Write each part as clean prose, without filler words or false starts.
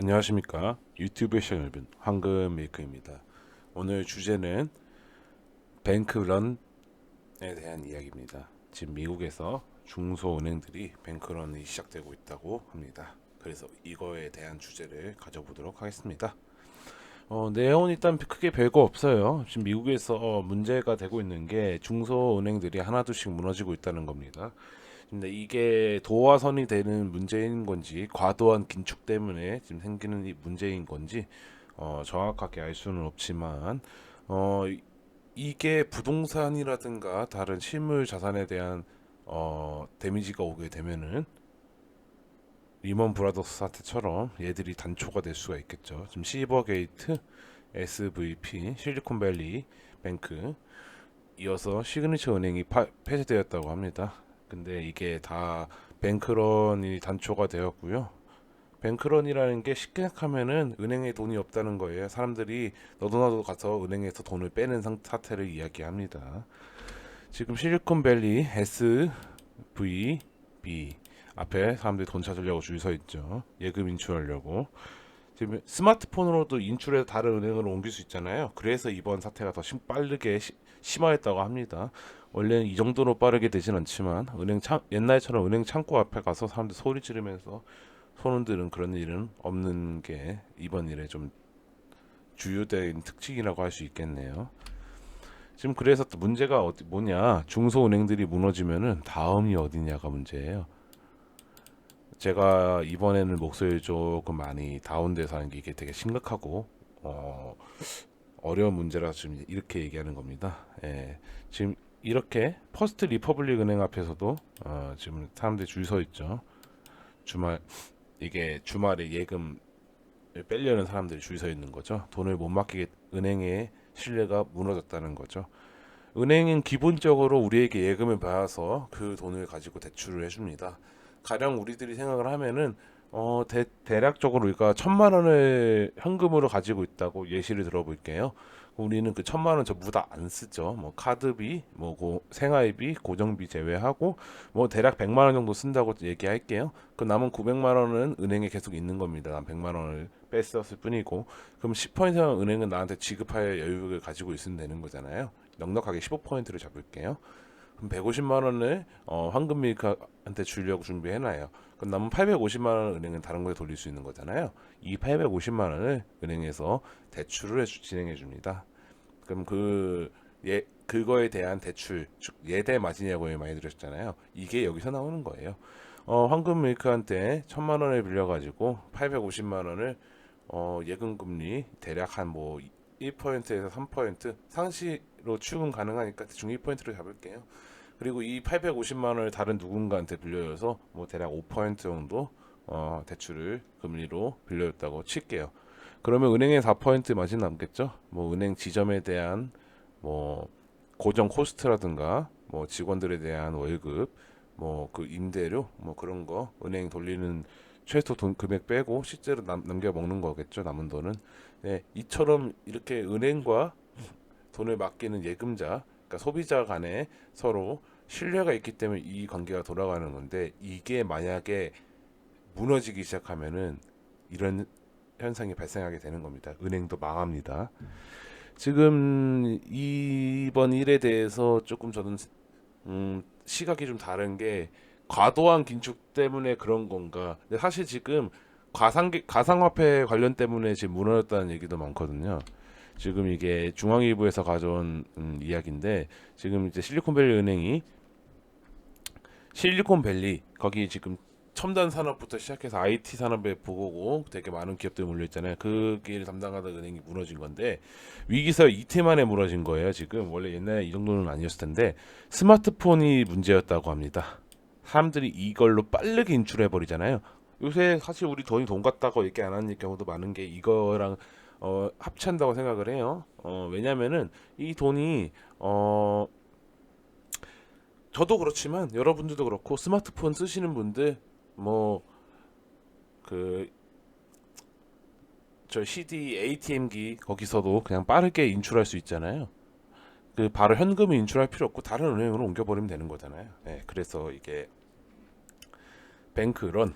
안녕하십니까. 유튜브 시청 여러분, 황금메이커입니다. 오늘 주제는 뱅크런에 대한 이야기입니다. 지금 미국에서 중소은행들이 뱅크런이 시작되고 있다고 합니다. 그래서 이거에 대한 주제를 가져보도록 하겠습니다. 내용은 일단 크게 별거 없어요. 지금 미국에서 문제가 되고 있는 게 중소은행들이 하나둘씩 무너지고 있다는 겁니다. 근데 이게 도화선이 되는 문제인 건지 과도한 긴축 때문에 지금 생기는 이 문제인 건지 정확하게 알 수는 없지만 어, 이게 부동산이라든가 다른 실물 자산에 대한 데미지가 오게 되면은 리먼 브라더스 사태처럼 얘들이 단초가 될 수가 있겠죠. 지금 실버게이트, SVP, 실리콘밸리 뱅크 이어서 시그니처 은행이 폐쇄되었다고 합니다. 근데 이게 다 뱅크런이 단초가 되었고요. 뱅크런이라는 게 쉽게 생각하면은 은행에 돈이 없다는 거예요. 사람들이 너도나도 가서 은행에서 돈을 빼는 사태를 이야기합니다. 지금 실리콘밸리 SVB 앞에 사람들이 돈 찾으려고 줄 서 있죠. 예금 인출하려고. 지금 스마트폰으로도 인출해서 다른 은행으로 옮길 수 있잖아요. 그래서 이번 사태가 더 빠르게 심화했다고 합니다. 원래는 이 정도로 빠르게 되진 않지만 옛날처럼 은행 창고 앞에 가서 사람들 소리 지르면서 손흔 드는 그런 일은 없는 게 이번 일의 좀 주요된 특징이라고 할 수 있겠네요. 지금 그래서 또 문제가 뭐냐? 중소은행들이 무너지면은 다음이 어디냐가 문제예요. 제가 이번에는 목소리 조금 많이 다운돼서 하는 게 이게 되게 심각하고 어, 어려운 문제라 지금 이렇게 얘기하는 겁니다. 예, 지금 이렇게 퍼스트 리퍼블릭 은행 앞에서도 지금 사람들이 줄 서 있죠. 주말 이게 주말에 예금 빼려는 사람들이 줄 서 있는 거죠. 돈을 못 맡기게 은행의 신뢰가 무너졌다는 거죠. 은행은 기본적으로 우리에게 예금을 받아서 그 돈을 가지고 대출을 해줍니다. 가령 우리들이 생각을 하면은 대략적으로 우리가 1,000만 원을 현금으로 가지고 있다고 예시를 들어볼게요. 우리는 그 1,000만 원 전부 다 안 쓰죠. 뭐 카드비, 생활비, 고정비 제외하고 뭐 대략 100만 원 정도 쓴다고 얘기할게요. 그 남은 900만 원은 은행에 계속 있는 겁니다. 난 100만 원을 뺐었을 뿐이고 그럼 10%는 은행은 나한테 지급할 여유를 가지고 있으면 되는 거잖아요. 넉넉하게 15%를 잡을게요. 그럼 150만 원을 황금밀크한테 주려고 준비해놔요. 그럼 남은 850만 원을 은행은 다른 거에 돌릴 수 있는 거잖아요. 이 850만 원을 은행에서 대출을 진행해 줍니다. 그럼 그거에 대한 대출, 즉 예대 마진이라고 많이 들으셨잖아요. 이게 여기서 나오는 거예요. 황금밀크한테 1,000만 원을 빌려가지고 850만 원을 예금금리 대략 한 뭐 1%에서 3% 상시로 추금 가능하니까 대충 1%로 잡을게요. 그리고 이 850만 원을 다른 누군가한테 빌려줘서 뭐 대략 5% 정도 대출을 금리로 빌려줬다고 칠게요. 그러면 은행에 4% 마진 남겠죠? 뭐 은행 지점에 대한 뭐 고정 코스트라든가 뭐 직원들에 대한 월급, 뭐 그 임대료, 뭐 그런 거 은행 돌리는 최소 돈 금액 빼고 실제로 남겨 먹는 거겠죠. 남은 돈은. 네, 이처럼 이렇게 은행과 돈을 맡기는 예금자, 그러니까 소비자 간에 서로 신뢰가 있기 때문에 이 관계가 돌아가는 건데 이게 만약에 무너지기 시작하면은 이런 현상이 발생하게 되는 겁니다. 은행도 망합니다. 지금 이번 일에 대해서 조금 저는 시각이 좀 다른 게 과도한 긴축 때문에 그런 건가? 근데 사실 지금 가상화폐 관련 때문에 지금 무너졌다는 얘기도 많거든요. 지금 이게 중앙일보에서 가져온 이야기인데 지금 이제 실리콘밸리 은행이 실리콘밸리 거기 지금 첨단 산업부터 시작해서 IT 산업에 보고고 되게 많은 기업들이 몰려 있잖아요. 그 길을 담당하던 은행이 무너진 건데 위기서 이틀 만에 무너진 거예요. 지금 원래 옛날에 이 정도는 아니었을 텐데 스마트폰이 문제였다고 합니다. 사람들이 이걸로 빠르게 인출해 버리잖아요. 요새 사실 우리 돈 같다고 얘기 안 하는 경우도 많은 게 이거랑 합치한다고 생각을 해요. 왜냐면은 이 돈이 저도 그렇지만 여러분들도 그렇고 스마트폰 쓰시는 분들 뭐 그 저 CD ATM기 거기서도 그냥 빠르게 인출할 수 있잖아요. 그 바로 현금을 인출할 필요 없고 다른 은행으로 옮겨버리면 되는 거잖아요. 네, 그래서 이게 뱅크런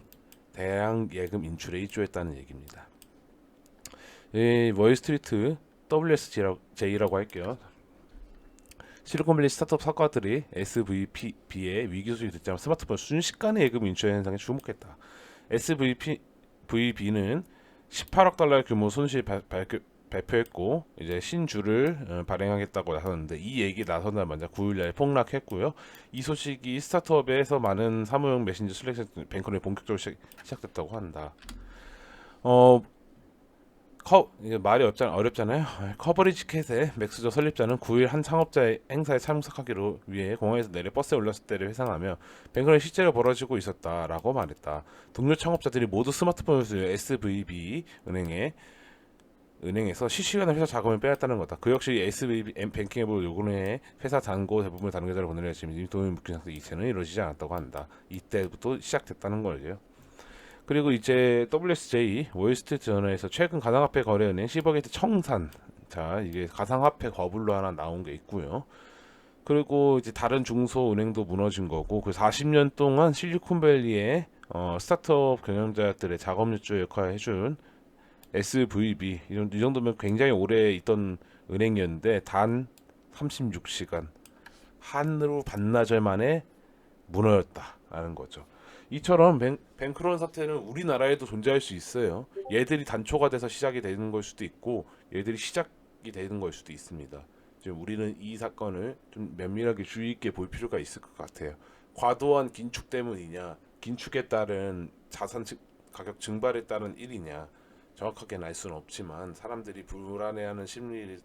대량 예금 인출에 일조했다는 얘기입니다. 월스트리트 WSJ라고 할게요. 실리콘밸리 스타트업 사과들이 SVB의 위기 소식이 듣자마자 스마트폰 순식간에 예금 인출 현상에 주목했다. SVB는 18억 달러 규모 손실 발표했고 이제 신주를 발행하겠다고 나섰는데 이 얘기 나서자마자 9일날 폭락했고요. 이 소식이 스타트업에서 많은 사무용 메신저 슬랙 뱅커에 본격적으로 시작됐다고 한다. 어, 이게 말이 어렵잖아요. 커버리지 캣의 맥스저 설립자는 9일 한 창업자의 행사에 참석하기로 위해 공항에서 내려 버스에 올랐을 때를 회상하며 뱅크는 실제로 벌어지고 있었다라고 말했다. 동료 창업자들이 모두 스마트폰을 쓰여 SVB 은행에서 실시간으로 회사 자금을 빼앗다는 거다. 그 역시 SVB 뱅킹 앱으로 요구를 해 회사 잔고 대부분을 다른 계좌로 보내려 지금 돈이 묶인 상태 이체는 이루어지지 않았다고 한다. 이때부터 시작됐다는 거죠. 그리고 이제 WSJ 월스트리트 저널에서 최근 가상화폐 거래은행 시버게이트 청산, 자 이게 가상화폐 거불로 하나 나온 게 있고요. 그리고 이제 다른 중소은행도 무너진 거고 그 40년 동안 실리콘밸리의 스타트업 경영자들의 작업률주 역할을 해준 SVB 이 정도면 굉장히 오래 있던 은행이었는데 단 36시간 하루 반나절 만에 무너졌다라는 거죠. 이처럼 뱅크런 사태는 우리나라에도 존재할 수 있어요. 얘들이 단초가 돼서 시작이 되는 걸 수도 있고 얘들이 시작이 되는 걸 수도 있습니다. 지금 우리는 이 사건을 좀 면밀하게 주의 있게 볼 필요가 있을 것 같아요. 과도한 긴축 때문이냐, 긴축에 따른 자산 가격 증발에 따른 일이냐 정확하게는 알 수는 없지만 사람들이 불안해하는 심리를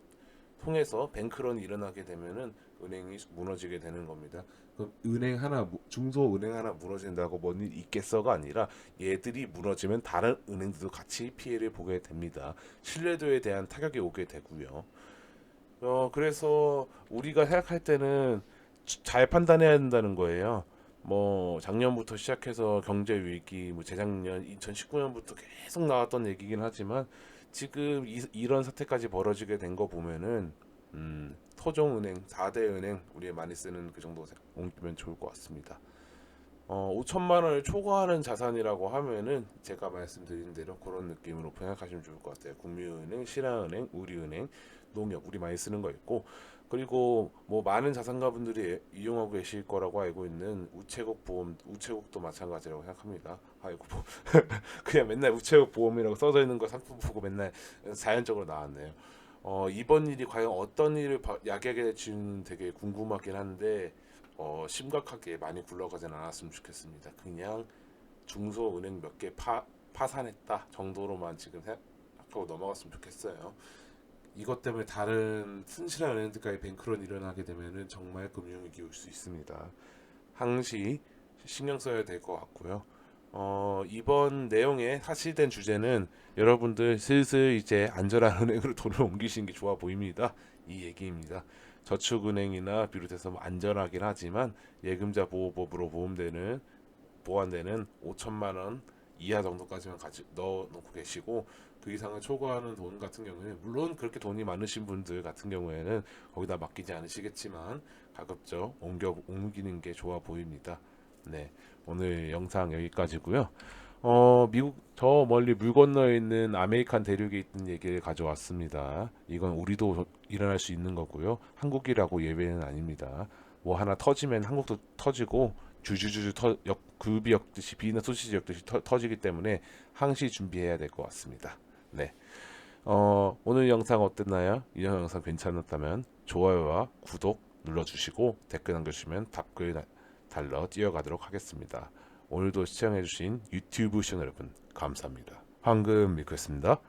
통해서 뱅크런이 일어나게 되면은 은행이 무너지게 되는 겁니다. 그럼 은행 하나 중소 은행 하나 무너진다고 뭔 일 있겠어가 아니라 얘들이 무너지면 다른 은행들도 같이 피해를 보게 됩니다. 신뢰도에 대한 타격이 오게 되고요. 그래서 우리가 생각할 때는 잘 판단해야 된다는 거예요. 뭐 작년부터 시작해서 경제 위기, 뭐 재작년 2019년부터 계속 나왔던 얘기긴 하지만 지금 이런 사태까지 벌어지게 된 거 보면은 토종은행, 4대 은행 우리 많이 쓰는 그 정도 옮기면 좋을 것 같습니다. 5천만 원을 초과하는 자산이라고 하면은 제가 말씀드린 대로 그런 느낌으로 생각하시면 좋을 것 같아요. 국민은행, 신한은행, 우리은행, 농협 우리 많이 쓰는 거 있고 그리고 뭐 많은 자산가분들이 이용하고 계실 거라고 알고 있는 우체국 보험, 우체국도 마찬가지라고 생각합니다. 아이고 뭐 그냥 맨날 우체국 보험이라고 써져 있는 거 상품 보고 맨날 자연적으로 나왔네요. 이번 일이 과연 어떤 일을 야기하게 될지는 되게 궁금하긴 한데 심각하게 많이 굴러가진 않았으면 좋겠습니다. 그냥 중소은행 몇 개 파산했다 정도로만 지금 생각하고 넘어갔으면 좋겠어요. 이것 때문에 다른 튼실한 은행들까지 뱅크런 일어나게 되면은 정말 금융위기 올 수 있습니다. 항시 신경 써야 될 것 같고요. 이번 내용의 사실된 주제는 여러분들 슬슬 이제 안전한 은행으로 돈을 옮기시는 게 좋아 보입니다. 이 얘기입니다. 저축은행이나 비롯해서 뭐 안전하긴 하지만 예금자 보호법으로 보완되는 5천만 원 이하 정도까지만 넣어놓고 계시고 그 이상을 초과하는 돈 같은 경우에 물론 그렇게 돈이 많으신 분들 같은 경우에는 거기다 맡기지 않으시겠지만 가급적 옮기는 게 좋아 보입니다. 네, 오늘 영상 여기까지고요. 미국 저 멀리 물 건너에 있는 아메리칸 대륙에 있는 얘기를 가져왔습니다. 이건 우리도 일어날 수 있는 거고요. 한국이라고 예외는 아닙니다. 뭐 하나 터지면 한국도 터지고 주주주주 굴비 엮듯이 비나 소시지 엮듯이 터지기 때문에 항시 준비해야 될 것 같습니다. 네. 오늘 영상 어땠나요? 이 영상 괜찮았다면 좋아요와 구독 눌러주시고 댓글 남겨주시면 답글 달러 뛰어가도록 하겠습니다. 오늘도 시청해주신 유튜브 시청자 여러분 감사합니다. 황금 밀크였습니다.